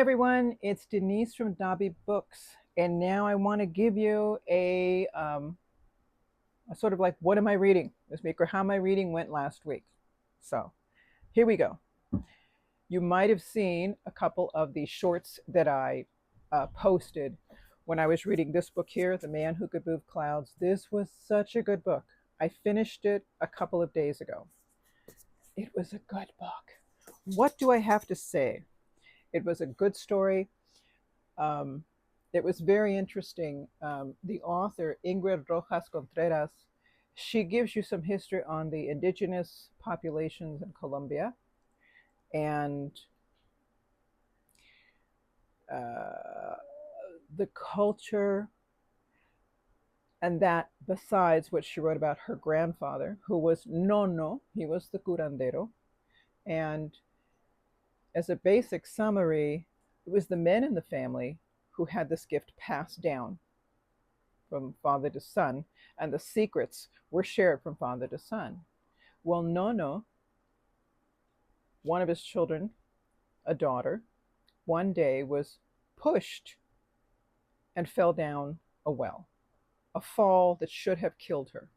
everyone, it's Denise from Dobby Books, and now I want to give you a sort of like what am I reading this week or how my reading went last week. So here we go. You might have seen a couple of the shorts that I posted when I was reading this book here, The Man Who Could Move Clouds. This was such a good book. I finished it a couple of days ago. It was a good book. What do I have to say? It was a good story. Um, it was very interesting. The author, Ingrid Rojas Contreras, she gives you some history on the indigenous populations in Colombia and uh, the culture, and that besides what she wrote about her grandfather, who was Nono, he was the curandero. And as a basic summary, it was the men in the family who had this gift passed down from father to son, and the secrets were shared from father to son. Well, Nono, one of his children, a daughter, one day was pushed and fell down a well, a fall that should have killed her.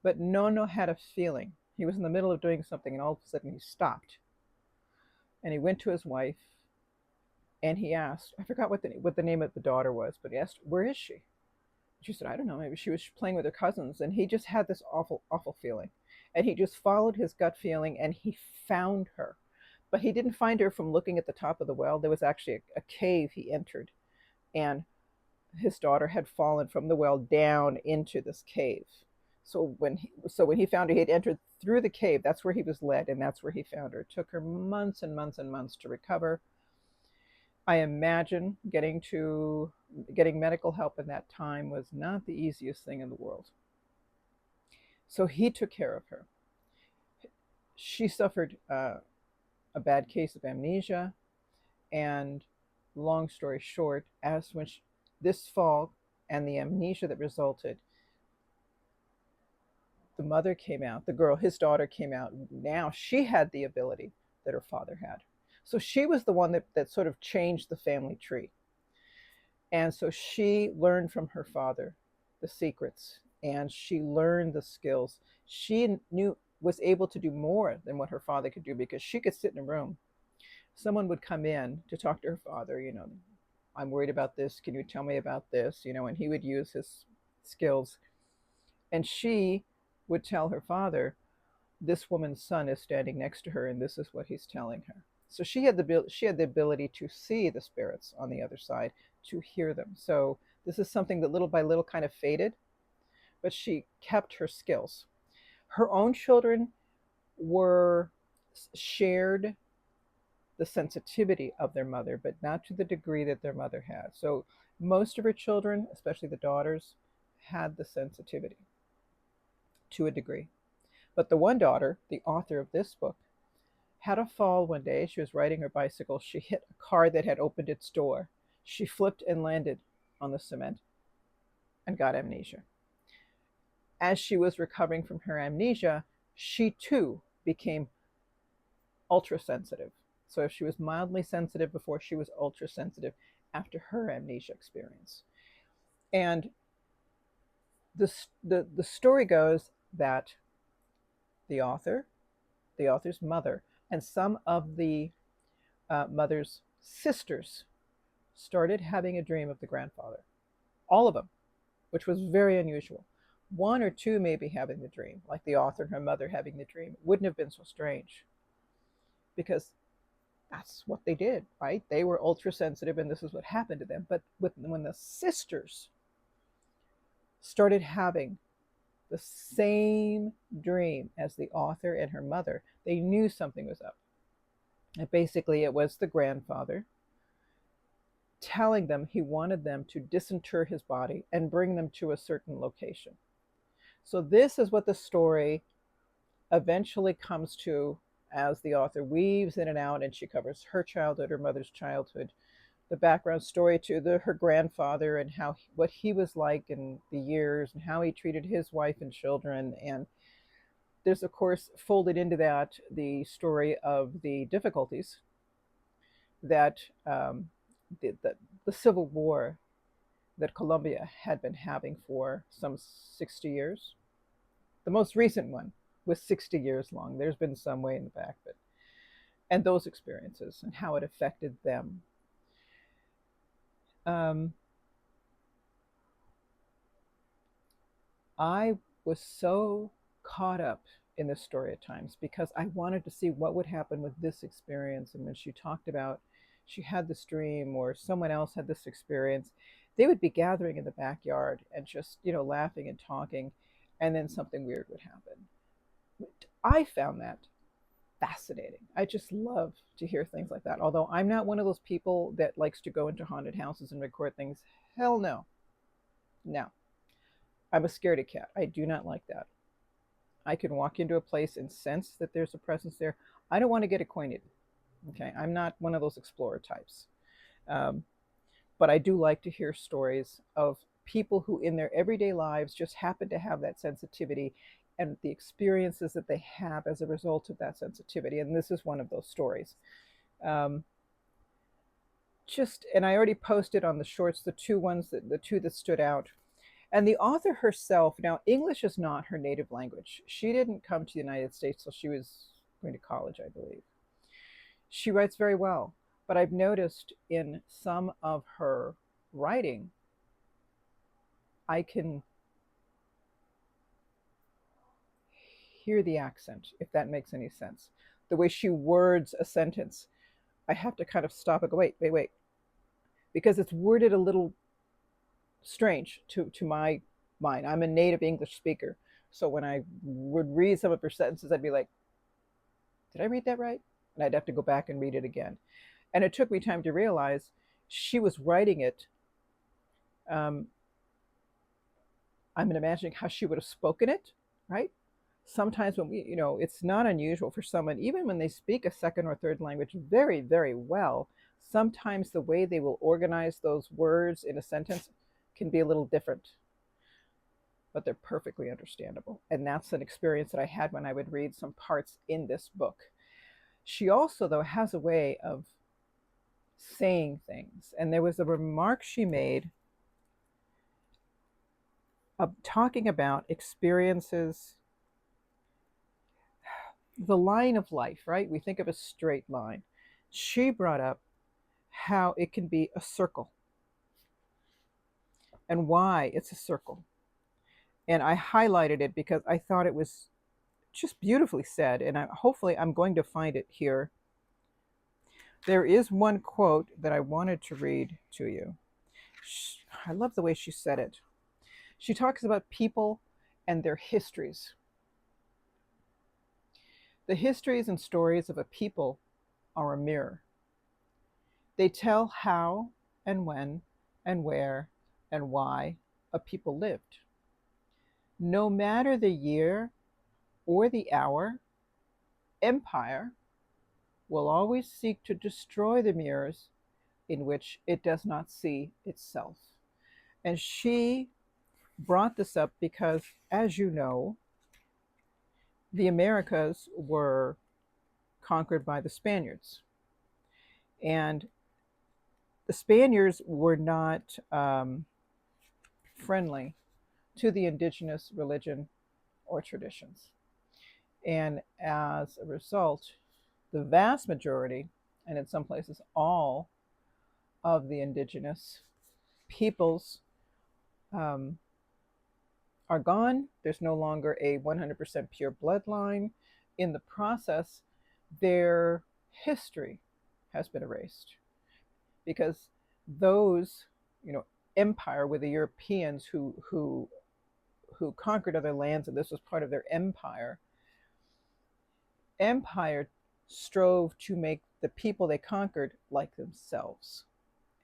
But Nono had a feeling. He was in the middle of doing something, and all of a sudden he stopped. And he went to his wife and he asked, I forgot what the name of the daughter was, but he asked, "Where is she?" She said, "I don't know, maybe she was playing with her cousins." And he just had this awful, awful feeling. And he just followed his gut feeling and he found her. But he didn't find her from looking at the top of the well. There was actually a cave he entered, and his daughter had fallen from the well down into this cave. So when he found her, he had entered through the cave. That's where he was led, and that's where he found her. It took her months and months and months to recover. I imagine getting medical help in that time was not the easiest thing in the world. So he took care of her. She suffered a bad case of amnesia, and long story short, as when this fall and the amnesia that resulted, the mother came out, the girl, his daughter came out. Now she had the ability that her father had. So she was the one that sort of changed the family tree. And so she learned from her father the secrets and she learned the skills. She knew was able to do more than what her father could do because she could sit in a room. Someone would come in to talk to her father, "I'm worried about this. Can you tell me about this?" And he would use his skills. And she would tell her father, "This woman's son is standing next to her and this is what he's telling her." So she had the ability to see the spirits on the other side, to hear them. So this is something that little by little kind of faded, but she kept her skills. Her own children were shared the sensitivity of their mother, but not to the degree that their mother had. So most of her children, especially the daughters, had the sensitivity to a degree. But the one daughter, the author of this book, had a fall one day. She was riding her bicycle. She hit a car that had opened its door. She flipped and landed on the cement and got amnesia. As she was recovering from her amnesia, she too became ultra sensitive. So if she was mildly sensitive before, she was ultra sensitive after her amnesia experience. And the story goes that the author, the author's mother, and some of the mother's sisters started having a dream of the grandfather. All of them, which was very unusual. One or two maybe having the dream, like the author and her mother having the dream, wouldn't have been so strange because that's what they did, right? They were ultra sensitive and this is what happened to them. But when the sisters started having the same dream as the author and her mother, they knew something was up. And basically, it was the grandfather telling them he wanted them to disinter his body and bring them to a certain location. So, this is what the story eventually comes to as the author weaves in and out, and she covers her childhood, her mother's childhood, the background story to her grandfather and what he was like in the years and how he treated his wife and children. And there's of course folded into that the story of the difficulties that the, the, the Civil War that Colombia had been having for some 60 years. The most recent one was 60 years long. There's been some way in the back, but and those experiences and how it affected them. Um, I was so caught up in the story at times because I wanted to see what would happen with this experience. And when she talked about she had this dream or someone else had this experience, they would be gathering in the backyard and just, laughing and talking, and then something weird would happen. I found that fascinating. I just love to hear things like that. Although I'm not one of those people that likes to go into haunted houses and record things. Hell no. No. I'm a scaredy cat. I do not like that. I can walk into a place and sense that there's a presence there. I don't want to get acquainted. Okay. I'm not one of those explorer types. Um, but I do like to hear stories of people who, in their everyday lives, just happen to have that sensitivity and the experiences that they have as a result of that sensitivity. And this is one of those stories. Um, and I already posted on the shorts the two that stood out. And the author herself, now English is not her native language. She didn't come to the United States till she was going to college, I believe. She writes very well, but I've noticed in some of her writing, I can hear the accent, if that makes any sense. The way she words a sentence, I have to kind of stop and go, wait, because it's worded a little strange to my mind. I'm a native English speaker. So when I would read some of her sentences, I'd be like, did I read that right? And I'd have to go back and read it again. And it took me time to realize she was writing it. Um, I'm imagining how she would have spoken it, right? Sometimes when it's not unusual for someone, even when they speak a second or third language very, very well, sometimes the way they will organize those words in a sentence can be a little different, but they're perfectly understandable. And that's an experience that I had when I would read some parts in this book. She also, though, has a way of saying things. And there was a remark she made of talking about experiences, the line of life, right? We think of a straight line. She brought up how it can be a circle and why it's a circle. And I highlighted it because I thought it was just beautifully said. And hopefully I'm going to find it here. There is one quote that I wanted to read to you. I love the way she said it. She talks about people and their histories. The histories and stories of a people are a mirror. They tell how and when and where and why a people lived. No matter the year or the hour, empire will always seek to destroy the mirrors in which it does not see itself. And she brought this up because, as you know, the Americas were conquered by the Spaniards. And the Spaniards were not friendly to the indigenous religion or traditions. And as a result, the vast majority, and in some places all, of the indigenous peoples um, are gone. There's no longer a 100% pure bloodline. In the process, their history has been erased because those, empire with the Europeans who conquered other lands, and this was part of their empire strove to make the people they conquered like themselves.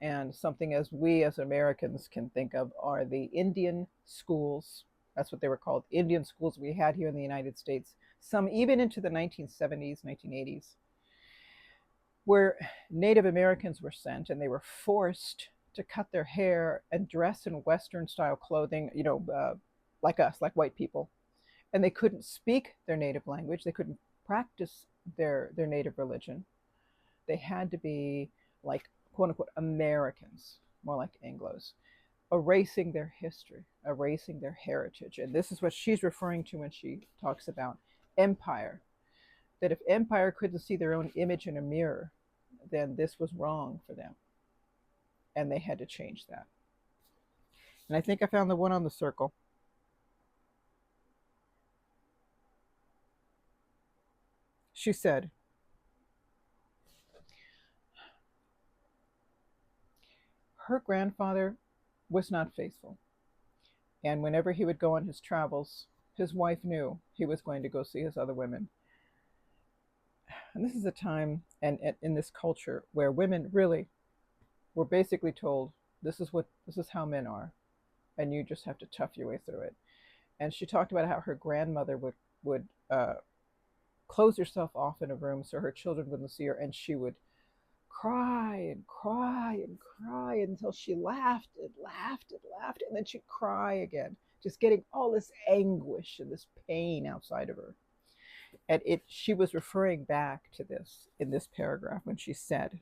And something as we as Americans can think of are the Indian schools. That's what they were called, Indian schools we had here in the United States, some even into the 1970s, 1980s, where Native Americans were sent and they were forced to cut their hair and dress in Western style clothing, like us, like white people. And they couldn't speak their native language, they couldn't practice their native religion. They had to be like quote unquote Americans, more like Anglos, erasing their history, erasing their heritage. And this is what she's referring to when she talks about empire. That if empire couldn't see their own image in a mirror, then this was wrong for them. And they had to change that. And I think I found the one on the circle. She said, her grandfather was not faithful. And whenever he would go on his travels, his wife knew he was going to go see his other women. And this is a time and in this culture where women really were basically told this is how men are, and you just have to tough your way through it. And she talked about how her grandmother would close herself off in a room so her children wouldn't see her, and she would cry and cry and cry until she laughed and laughed and laughed, and then she'd cry again, just getting all this anguish and this pain outside of her. And she was referring back to this in this paragraph when she said,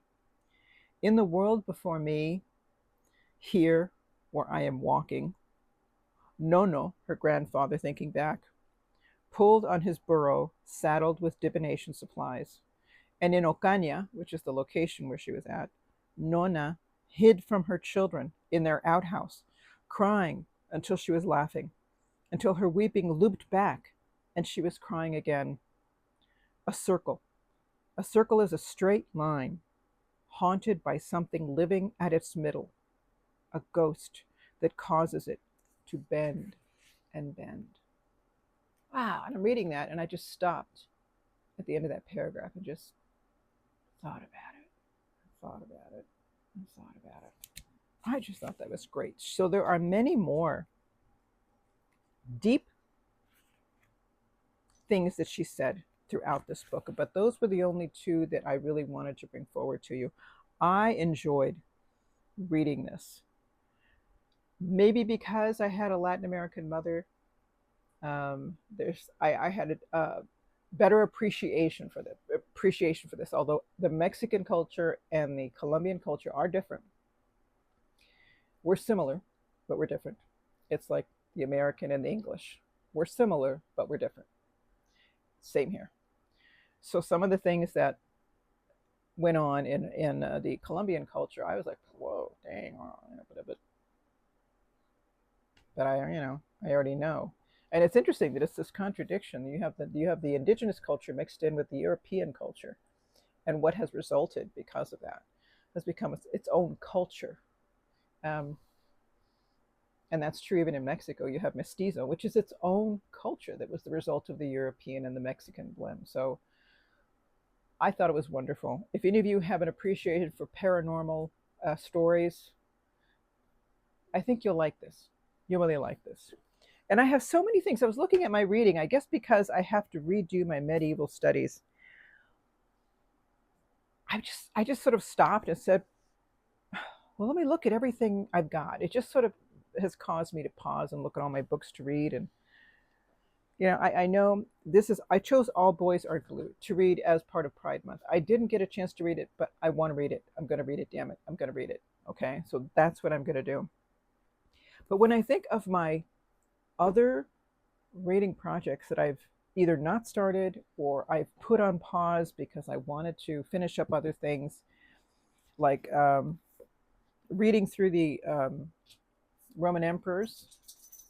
in the world before me, here where I am walking, Nono, her grandfather, thinking back, pulled on his burro saddled with divination supplies. And in Ocaña, which is the location where she was at, Nona hid from her children in their outhouse, crying until she was laughing, until her weeping looped back and she was crying again. A circle. A circle is a straight line, haunted by something living at its middle, a ghost that causes it to bend and bend. Wow, and I'm reading that and I just stopped at the end of that paragraph and just thought about it, thought about it, and thought about it. I just thought that was great. So there are many more deep things that she said throughout this book, but those were the only two that I really wanted to bring forward to you. I enjoyed reading this. Maybe because I had a Latin American mother, I had a better appreciation for this. Although the Mexican culture and the Colombian culture are different, we're similar, but we're different. It's like the American and the English. We're similar, but we're different. Same here. So some of the things that went on in the Colombian culture, I was like, whoa, dang, but I already know. And it's interesting that it's this contradiction. You have the indigenous culture mixed in with the European culture, and what has resulted because of that has become its own culture. And that's true even in Mexico. You have mestizo, which is its own culture that was the result of the European and the Mexican blend. So I thought it was wonderful. If any of you have an appreciation for paranormal stories, I think you'll like this. You'll really like this. And I have so many things. I was looking at my reading, I guess because I have to redo my medieval studies. I just sort of stopped and said, well, let me look at everything I've got. It just sort of has caused me to pause and look at all my books to read. And I know I chose All Boys Are Blue to read as part of Pride Month. I didn't get a chance to read it, but I want to read it. I'm going to read it, damn it. I'm going to read it. Okay, so that's what I'm going to do. But when I think of my other reading projects that I've either not started or I've put on pause because I wanted to finish up other things, like reading through the Roman emperors.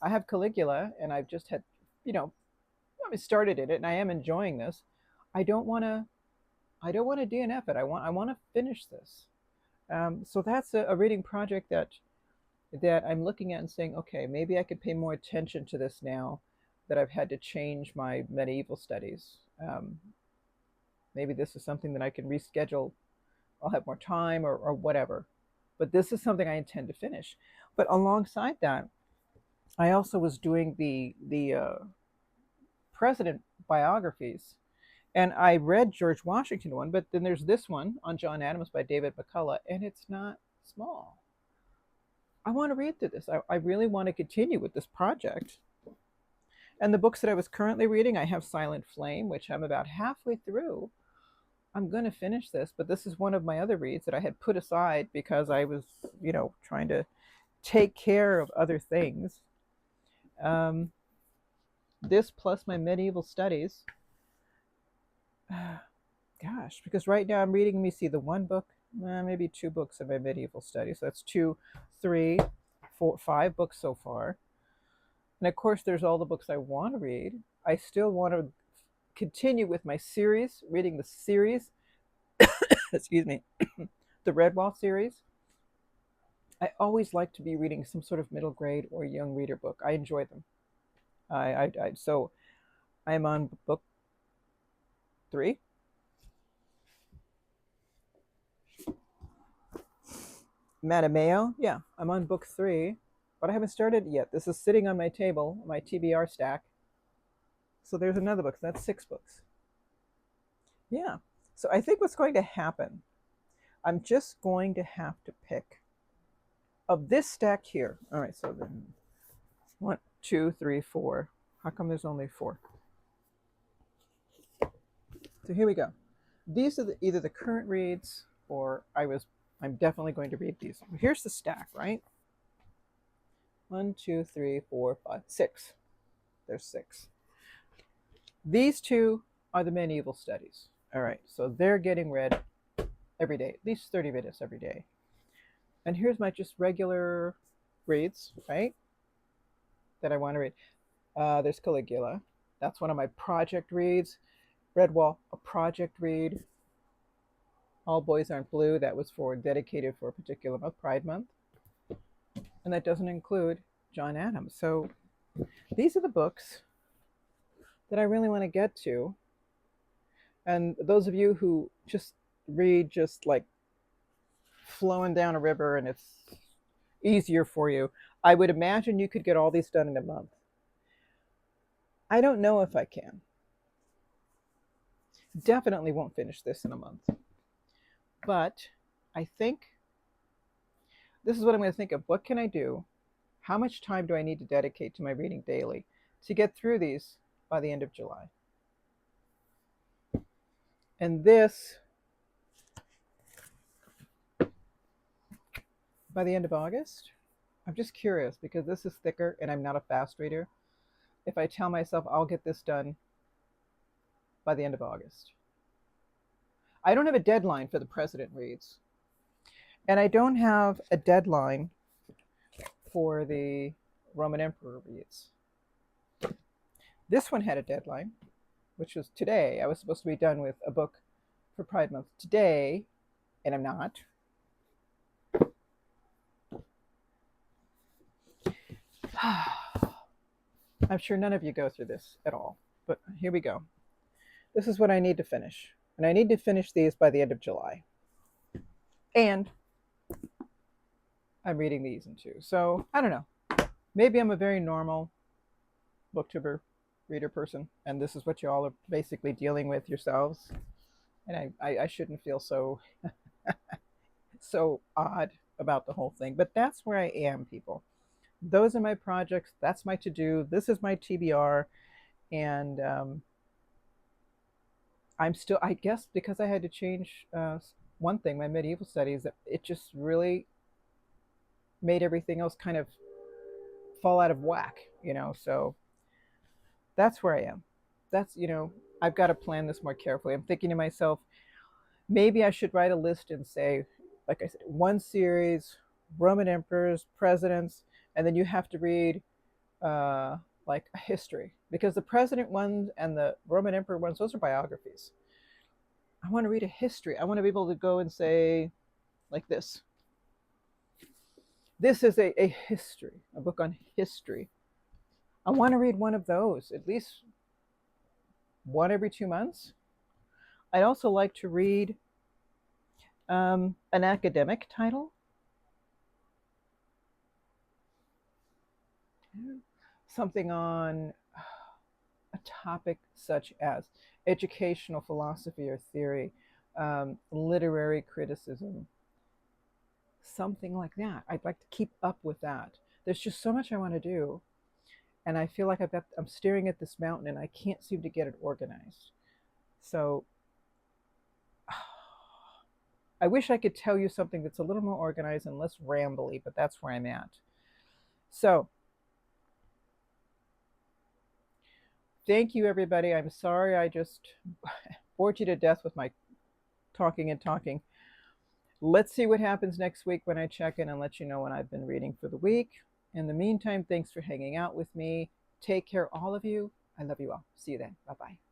I have Caligula, and I've just had, I started it, and I am enjoying this. I don't want to DNF it. I want to finish this. So that's a reading project that I'm looking at and saying, okay, maybe I could pay more attention to this now that I've had to change my medieval studies. Maybe this is something that I can reschedule. I'll have more time or whatever. But this is something I intend to finish. But alongside that, I also was doing the president biographies. And I read George Washington one, but then there's this one on John Adams by David McCullough, and it's not small. I want to read through this. I really want to continue with this project. And the books that I was currently reading, I have Silent Flame, which I'm about halfway through. I'm going to finish this, but this is one of my other reads that I had put aside because I was, trying to take care of other things. Um, this plus my medieval studies. Gosh, because right now I'm reading, let me see, the one book, maybe two books of my medieval studies. So that's two, three, four, five books so far. And of course, there's all the books I want to read. I still want to continue with my series, reading the series, excuse me, the Redwall series. I always like to be reading some sort of middle grade or young reader book. I enjoy them. So I'm on book three. Matameo, yeah, I'm on book three, but I haven't started yet. This is sitting on my table, my TBR stack. So there's another book. So that's six books. Yeah. So I think what's going to happen, I'm just going to have to pick of this stack here. All right, so then one, two, three, four. How come there's only four? So here we go. These are either the current reads or I'm definitely going to read these. Here's the stack, right? 1, 2, 3, 4, 5, 6. There's 6. These two are the medieval studies. All right, so they're getting read every day, at least 30 minutes every day. And here's my just regular reads, right? That I want to read. There's Caligula. That's one of my project reads. Redwall, a project read. All Boys Aren't Blue, that was dedicated for a particular month, Pride Month. And that doesn't include John Adams. So these are the books that I really want to get to. And those of you who just read just like flowing down a river and it's easier for you, I would imagine you could get all these done in a month. I don't know if I can. Definitely won't finish this in a month. But I think this is what I'm going to think of. What can I do? How much time do I need to dedicate to my reading daily to get through these by the end of July? And this by the end of August? I'm just curious because this is thicker and I'm not a fast reader. If I tell myself I'll get this done by the end of August. I don't have a deadline for the President reads. And I don't have a deadline for the Roman Emperor reads. This one had a deadline, which was today. I was supposed to be done with a book for Pride Month today, and I'm not. I'm sure none of you go through this at all, but here we go. This is what I need to finish. And I need to finish these by the end of July. And I'm reading these in two. So I don't know. Maybe I'm a very normal booktuber reader person, and this is what you all are basically dealing with yourselves. And I shouldn't feel so so odd about the whole thing. But that's where I am, people. Those are my projects. That's my to-do. This is my TBR. And I'm still, I guess, because I had to change one thing, my medieval studies, that it just really made everything else kind of fall out of whack, So that's where I am. That's, I've got to plan this more carefully. I'm thinking to myself, maybe I should write a list and say, like I said, one series, Roman emperors, presidents, and then you have to read like a history, because the president ones and the Roman emperor ones, those are biographies. I want to read a history. I want to be able to go and say, like this. This is a history, a book on history. I want to read one of those, at least one every 2 months. I'd also like to read an academic title. Something on a topic such as educational philosophy or theory, literary criticism, something like that. I'd like to keep up with that. There's just so much I want to do. And I feel like I'm staring at this mountain and I can't seem to get it organized. So I wish I could tell you something that's a little more organized and less rambly, but that's where I'm at. So thank you, everybody. I'm sorry I just bored you to death with my talking and talking. Let's see what happens next week when I check in and let you know when I've been reading for the week. In the meantime, thanks for hanging out with me. Take care, all of you. I love you all. See you then. Bye bye.